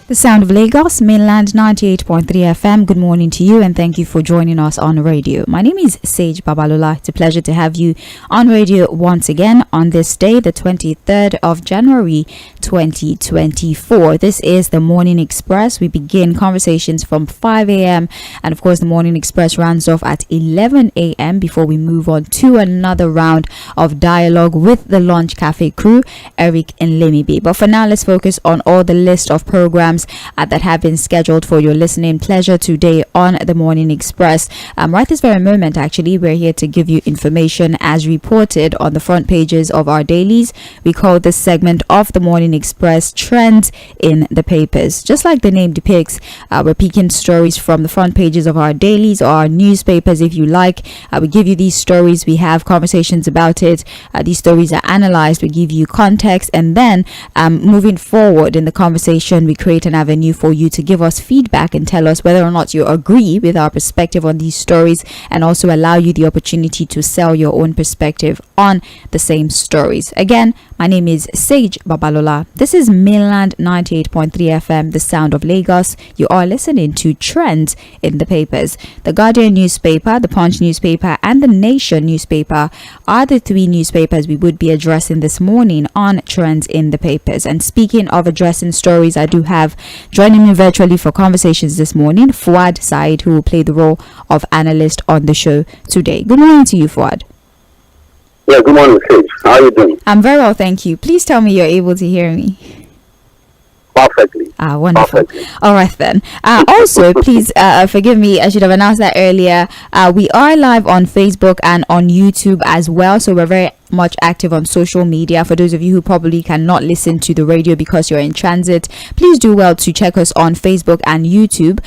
The sound of Lagos, mainland 98.3 FM. Good morning to you and thank you for joining us on radio. My name is Sage Babalola. It's a pleasure to have you on radio once again on this day, the 23rd of January 2024. This is the Morning Express. We begin conversations from 5 a.m. and of course the Morning Express runs off at 11 a.m. before we move on to another round of dialogue with the Lunch Cafe crew, Eric and Lemibe. But for now, let's focus on all the list of programs that have been scheduled for your listening pleasure today on the Morning Express. Right this very moment, actually, we're here to give you information as reported on the front pages of our dailies. We call this segment of the Morning Express Trends in the Papers. Just like the name depicts, we're picking stories from the front pages of our dailies or our newspapers, if you like. We give you these stories, we have conversations about it. These stories are analyzed, we give you context, and then moving forward in the conversation, we create an avenue for you to give us feedback and tell us whether or not you agree with our perspective on these stories, and also allow you the opportunity to sell your own perspective on the same stories. Again, my name is Sage Babalola. This is mainland 98.3 FM, the sound of Lagos. You are listening to Trends in the Papers. The Guardian newspaper, the Punch newspaper, and the Nation newspaper are the three newspapers we would be addressing this morning on Trends in the Papers. And speaking of addressing stories, I do have joining me virtually for conversations this morning, Fuad Said, who will play the role of analyst on the show today. Good morning to you, Fuad. Yeah, good morning, Sage. How are you doing? I'm very well, thank you. Please tell me you're able to hear me. Perfectly. Wonderful. Perfectly. All right then. Also, please forgive me, I should have announced that earlier. We are live on Facebook and on YouTube as well, so we're very much active on social media. For those of you who probably cannot listen to the radio because you're in transit, please do well to check us on Facebook and YouTube.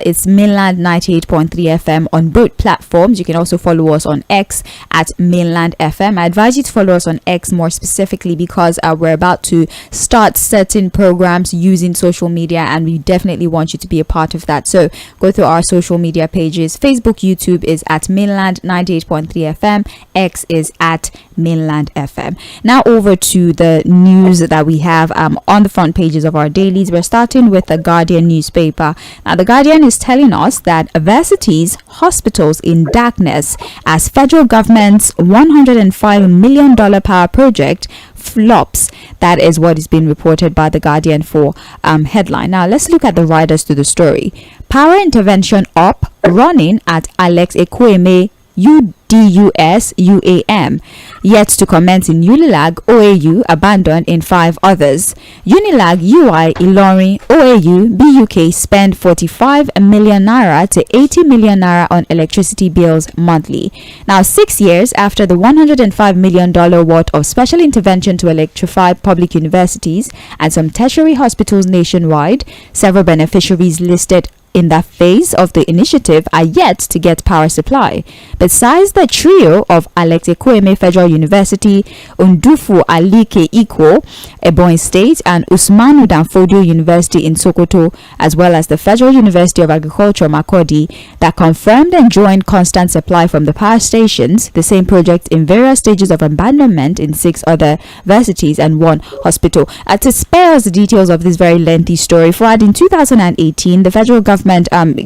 It's mainland 98.3 FM on both platforms. You can also follow us on X at mainland FM. I advise you to follow us on X more specifically because we're about to start certain programs using social media, and we definitely want you to be a part of that. So go through our social media pages. Facebook, YouTube is at mainland 98.3 FM. X is at mainland FM. Now over to the news that we have on the front pages of our dailies. We're starting with the Guardian newspaper. Now the Guardian is telling us that universities, hospitals in darkness as federal government's $105 million power project flops. That is what is being reported by the Guardian for headline. Now let's look at the riders to the story. Power intervention up running at Alex Ekwueme UDUS UAM, yet to commence in Unilag OAU, abandoned in 5 others. Unilag UI Ilorin OAU BUK spend 45 million naira to 80 million naira on electricity bills monthly. Now 6 years after the $105 million worth of special intervention to electrify public universities and some tertiary hospitals nationwide, several beneficiaries listed in that phase of the initiative are yet to get power supply. Besides the trio of Alex Ekwueme Federal University, Ndufu Alike Ikwo, Ebonyi State, and Usmanu Danfodio University in Sokoto, as well as the Federal University of Agriculture Makurdi, that confirmed and joined constant supply from the power stations, the same project in various stages of abandonment in 6 other universities and 1 hospital. To spare us the details of this very lengthy story, in 2018, the federal government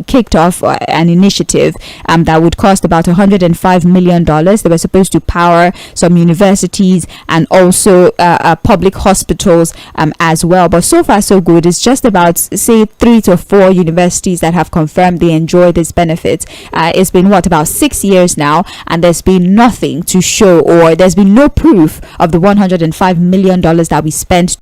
kicked off an initiative that would cost about $105 million. They were supposed to power some universities and also public hospitals as well. But so far so good. It's just about, say, 3 to 4 universities that have confirmed they enjoy this benefit. It's been about 6 years now, and there's been nothing to show, or there's been no proof of the $105 million that we spent